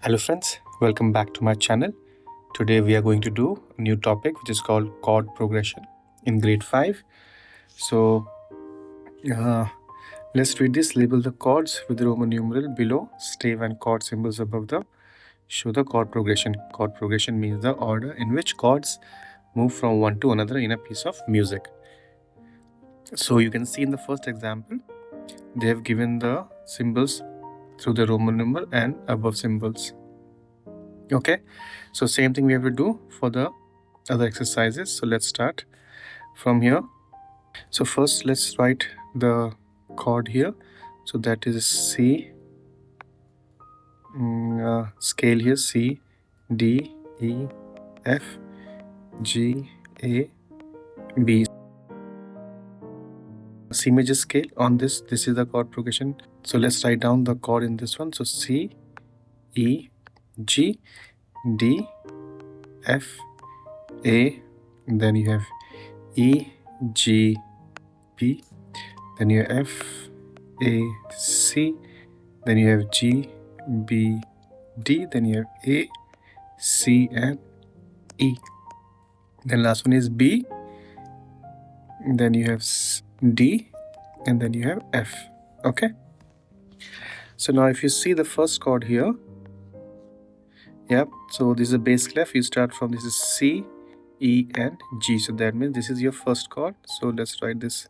Hello friends, welcome back to my channel. Today we are going to do a new topic which is called chord progression in grade 5. So uh, let's read this. Label the chords with the Roman numeral below, stave and chord symbols above the show the chord progression. Chord progression means the order in which chords move from one to another in a piece of music. So you can see in the first example, they have given the symbols through the Roman numeral and above symbols. Okay, so same thing we have to do for the other exercises. So let's start from here. So first let's write the chord here. So that is C, scale here C, D, E, F, G, A, B. C major scale on this is the chord progression. So let's write down the chord in this one. So C, E, G, D, F, A, and then you have E, G, B, then you have F, A, C, then you have G, B, D, then you have A, C, and E. Then last one is B, then you have D, and then you have F. Okay. So now if you see the first chord here, so this is a bass clef. You start from this is C, E, and G. So that means this is your first chord. So let's write this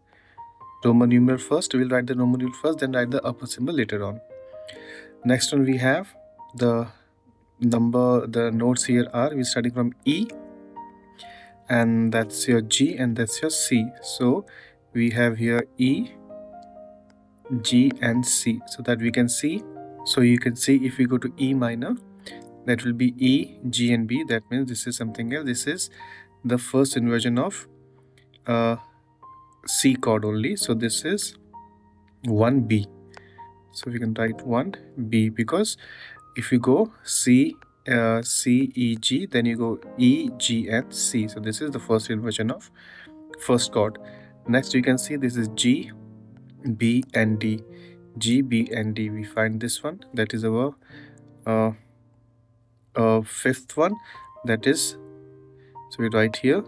Roman numeral first. We'll write the Roman numeral first, then write the upper symbol later on. Next one we have the notes here are, we're starting from E, and that's your G, and that's your C. So we have here E, G, and C, so that we can see. So you can see if we go to E minor, that will be E, G, and B. That means this is something else. This is the first inversion of C chord only. So this is 1B. So we can write 1B, because if you go C, E, G, then you go E, G, and C. So this is the first inversion of first chord. Next you can see this is G, B, and D. G, B, and D. We find this one, that is our fifth one. That is, so we write here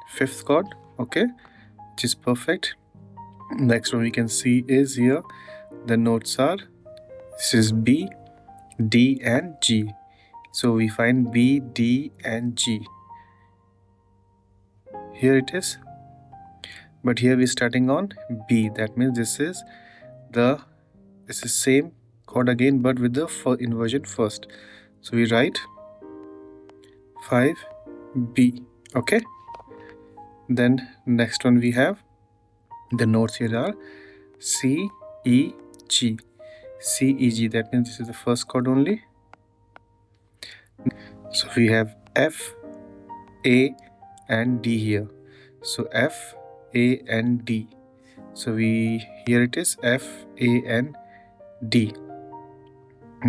fifth chord. Okay, which is perfect. Next one we can see is here the notes are, this is B, D, and G. So we find B, D, and G. Here it is. But here we're starting on B. That means this is same chord again, but with the inversion first. So we write 5B. Okay. Then next one we have the notes here are C, E, G. C, E, G. That means this is the first chord only. So we have F, A, and D here. So F, A, and D. So here it is F, A, and D.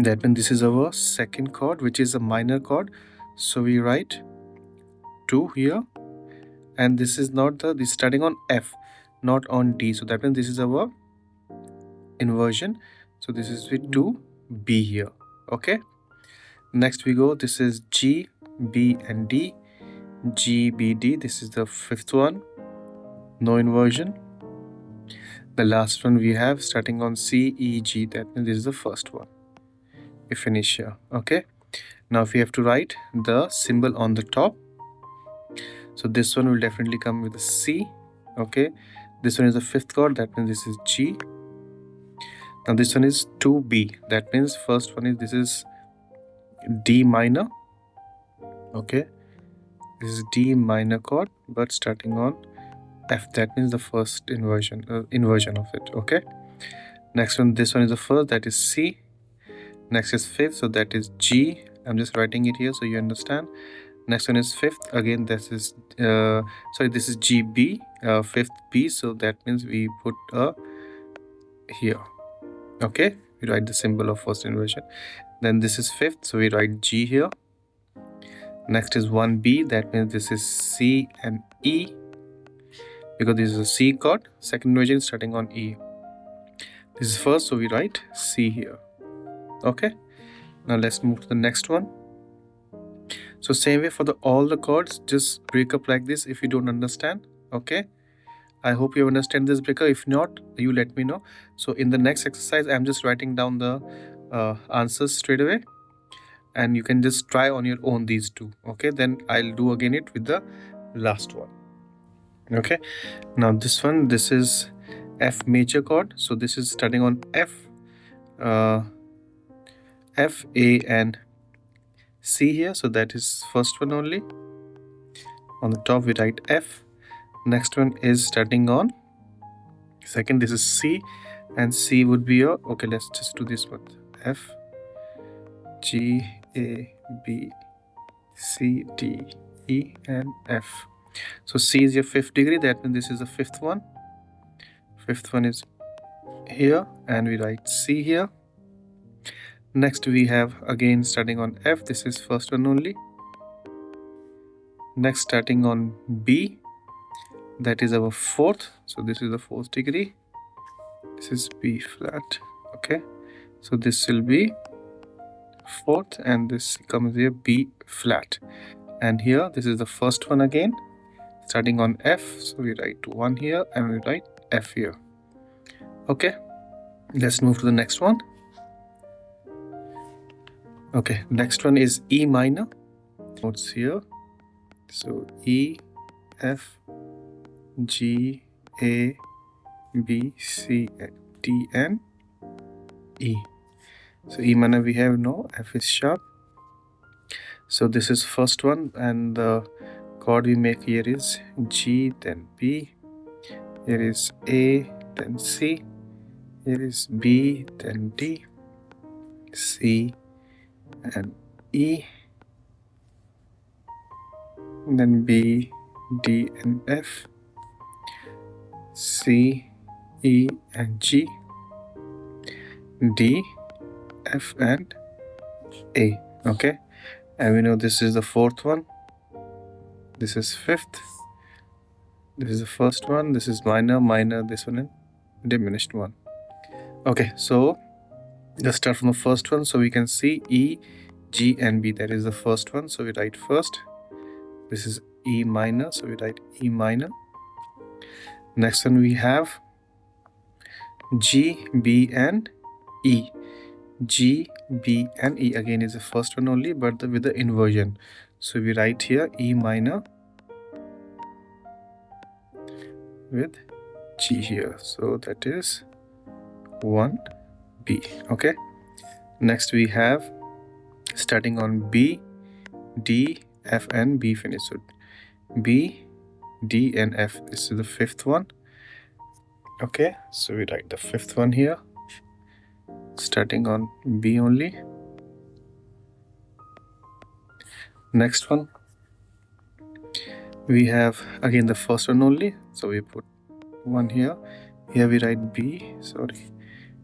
That means this is our second chord, which is a minor chord. So we write 2 here, and this is not this starting on F, not on D. So that means this is our inversion. So this is with 2B here. Okay. Next we go, this is G, B, and D. G, B, D. This is the fifth one. No inversion. The last one we have starting on C, E, G. That means this is the first one. We finish here. Okay. Now if we have to write the symbol on the top, so this one will definitely come with a C. Okay. This one is the fifth chord. That means this is G. Now this one is 2B. That means first one is, this is D minor. Okay. This is D minor chord, but starting on F. That means the first inversion of it. Okay. Next one, this one is the first, that is C. Next is fifth, so that is G. I'm just writing it here so you understand. Next one is fifth, again this is this is GB, fifth B. So that means we put a here. Okay, we write the symbol of first inversion. Then this is fifth, so we write G here. Next is 1B. That means this is C and E, because this is a C chord. Second inversion starting on E. This is first, so we write C here. Okay. Now let's move to the next one. So same way for all the chords, just break up like this if you don't understand. Okay, I hope you understand this breaker. If not, you let me know. So in the next exercise, I'm just writing down the answers straight away, and you can just try on your own these two. Okay, then I'll do again it with the last one. Okay, now this one, this is F major chord. So this is starting on F, F, A, and C here. So that is first one only. On the top we write F. Next one is starting on second. This is C, and C would be your, okay, let's just do this one. F, G, A, B, C, D, E, and F. So C is your fifth degree. That means this is the fifth one. Fifth one is here, and we write C here. Next we have again starting on F. This is first one only. Next starting on B. That is our fourth. So this is the fourth degree. This is B flat. Okay. So this will be fourth, and this comes here B flat. And here this is the first one again, starting on F. So we write 1 here and we write F here. Okay, let's move to the next one. Okay, next one is E minor. Notes here. So E, F, G, A, B, C, D, and E. So E minor we have no, F is sharp. So this is first one, and the chord we make here is G, then B. Here is A, then C. Here is B, then D, C, and E. And then B, D, and F. C, E, and G. D, F, and A. Okay, and we know this is the fourth one. This is fifth. This is the first one. This is minor, minor, this one, and diminished one. Okay, so let's start from the first one. So we can see E, G, and B. That is the first one. So we write first. This is E minor. So we write E minor. Next one we have G, B, and E. G, B, and E again is the first one only, but with the inversion. So we write here E minor with G here. So that is 1, B. Okay. Next we have starting on B, D, F, and B finish. So B, D, and F. This is the fifth one. Okay. So we write the fifth one here, starting on B only. Next one we have again the first one only. So we put 1 here. Here we write B. Sorry.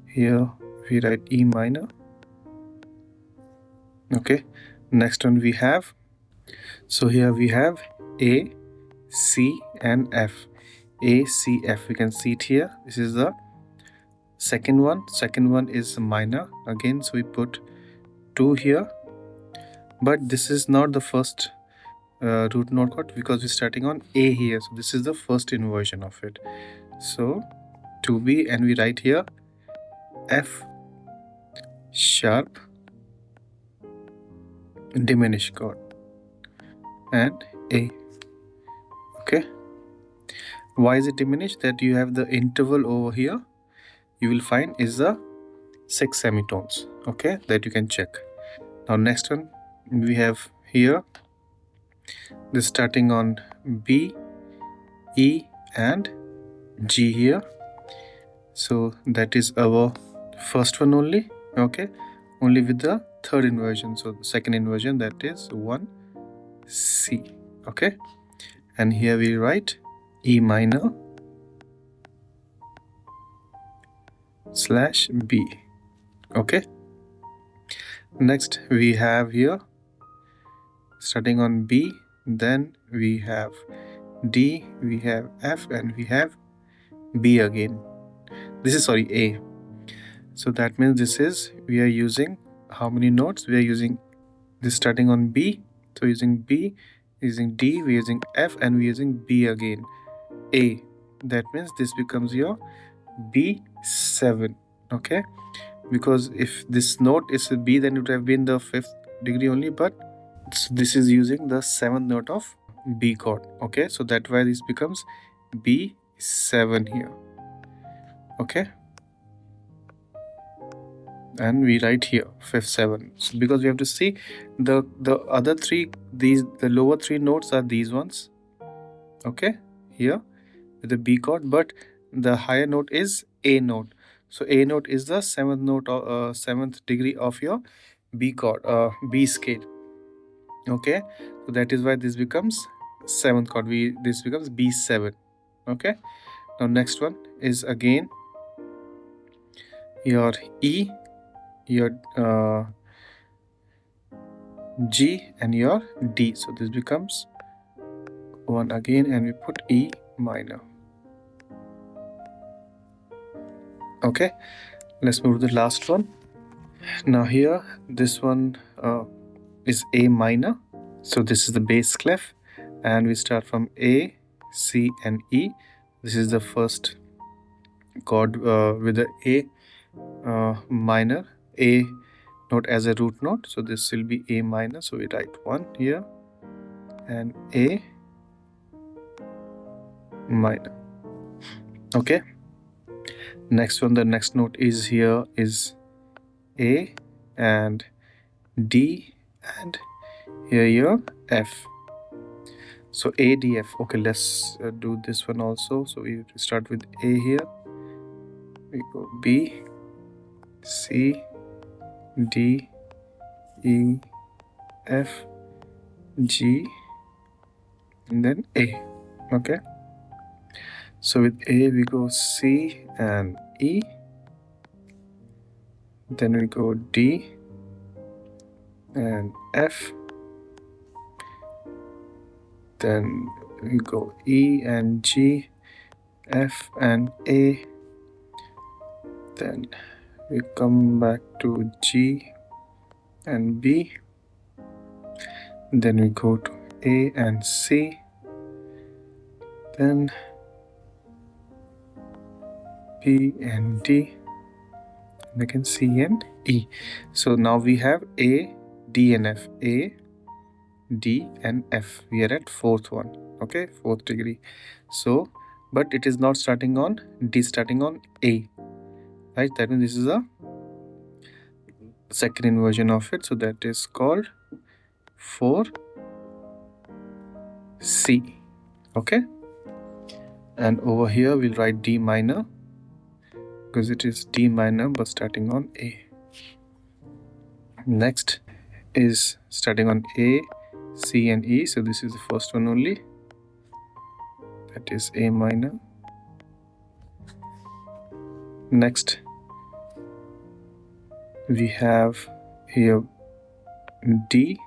Here we write E minor. Okay. Next one we have. So here we have A, C, and F. A, C, F. We can see it here. This is the second one. Second one is minor again. So we put 2 here. But this is not the first root note chord because we're starting on A here. So this is the first inversion of it. So 2B, and we write here F sharp diminished chord and A. Okay. Why is it diminished? That you have the interval over here. You will find is the 6 semitones. Okay, that you can check. Now next one we have here. This starting on B, E, and G here. So that is our first one only. Okay, only with the third inversion. So the second inversion, that is 1, C. Okay, and here we write E minor slash B. Okay, next we have here starting on B, then we have D, we have F, and we have B again. This is A. So that means this is, we are using how many notes we are using? This starting on B, so using B, using D, we're using F, and we're using B again, A. That means this becomes your B7. Okay, because if this note is a B, then it would have been the 5th degree only, but this is using the 7th note of B chord. Okay, so that's why this becomes B7 here. Okay, and we write here 5th 7. So because we have to see the other three, the lower three notes are these ones. Okay, here with the B chord, but the higher note is A note. So A note is the 7th note or 7th degree of your B chord, B scale. Okay, so that is why this becomes 7th chord. This becomes B7. Okay, now next one is again your E, your G, and your D. So this becomes 1 again, and we put E minor. Okay, let's move to the last one. Now here, this one is A minor. So this is the bass clef, and we start from A, C, and E. This is the first chord with the A minor, A note as a root note. So this will be A minor. So we write 1 here and A minor. Okay, next one, the next note is here is A and D, and here your F. So A, D, F. Okay, let's do this one also. So we start with A here. We go B, C, D, E, F, G, and then A. Okay, so with A we go C and E, then we go D and F, then we go E and G, F and A, then we come back to G and B, then we go to A and C, then B and D, and again C and E. So now we have A, D, and F. A, D, and F. We are at 4th one. Okay, 4th degree. So, but it is not starting on D, starting on A. Right? That means this is a second inversion of it. So that is called 4C. Okay. And over here we'll write D minor, because it is D minor but starting on A. Next is starting on A, C, and E. So this is the first one only. That is A minor. Next we have here D,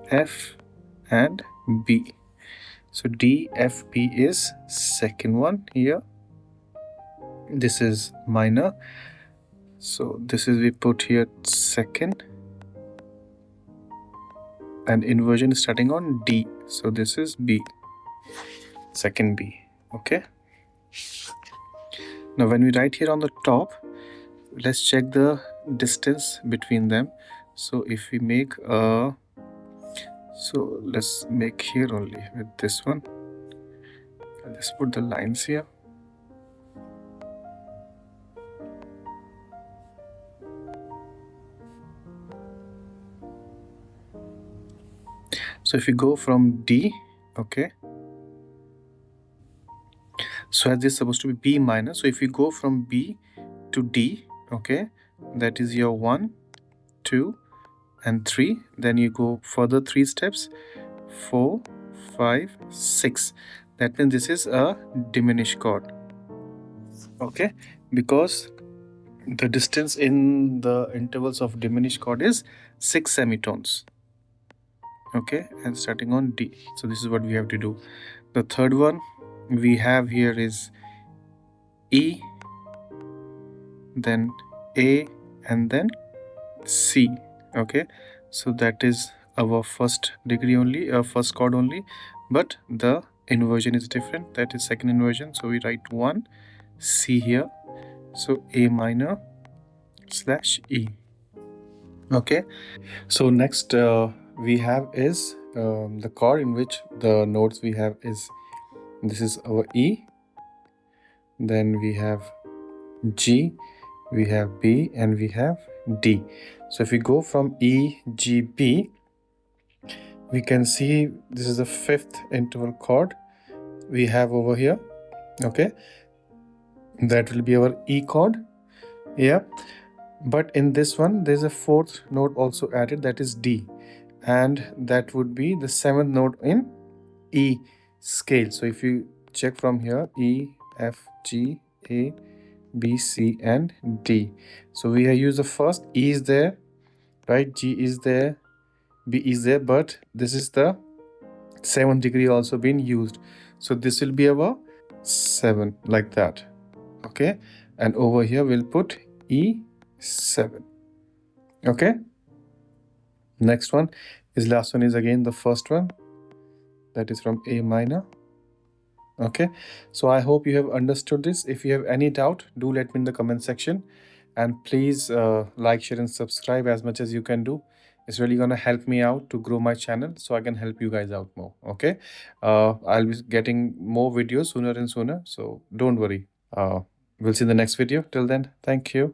F, and B. So D, F, B is second one here. This is minor. So this is, we put here second, and inversion is starting on D. So this is B, second B. Okay. Now when we write here on the top, let's check the distance between them. So if we make a, so let's make here only with this one. Let's put the lines here. So if you go from D, okay, so as this is supposed to be B minor, so if you go from B to D, okay, that is your 1, 2, and 3, then you go further 3 steps, 4, 5, 6. That means this is a diminished chord. Okay, because the distance in the intervals of diminished chord is 6 semitones. Okay, and starting on D. So this is what we have to do. The third one we have here is E, then A, and then C. Okay, so that is our first degree only, first chord only, but the inversion is different. That is second inversion. So we write 1 C here. So A minor slash E. Okay, so next we have is the chord in which the notes we have is, this is our E, then we have G, we have B, and we have D. So if we go from E, G, B, we can see this is the fifth interval chord we have over here. Okay, that will be our E chord. Yeah, but in this one there's a fourth note also added, that is D, and that would be the seventh note in E scale. So if you check from here, E, F, G, A, B, C, and D. So we have used the first, E is there, right? G is there, B is there, but this is the seventh degree also been used. So this will be our 7, like that. Okay, and over here we'll put E7. Okay, next one is, last one is again the first one, that is from A minor. Okay, so I hope you have understood this. If you have any doubt, do let me in the comment section, and please like, share, and subscribe as much as you can do. It's really gonna help me out to grow my channel so I can help you guys out more. Okay, I'll be getting more videos sooner and sooner, so don't worry. We'll see in the next video. Till then, thank you.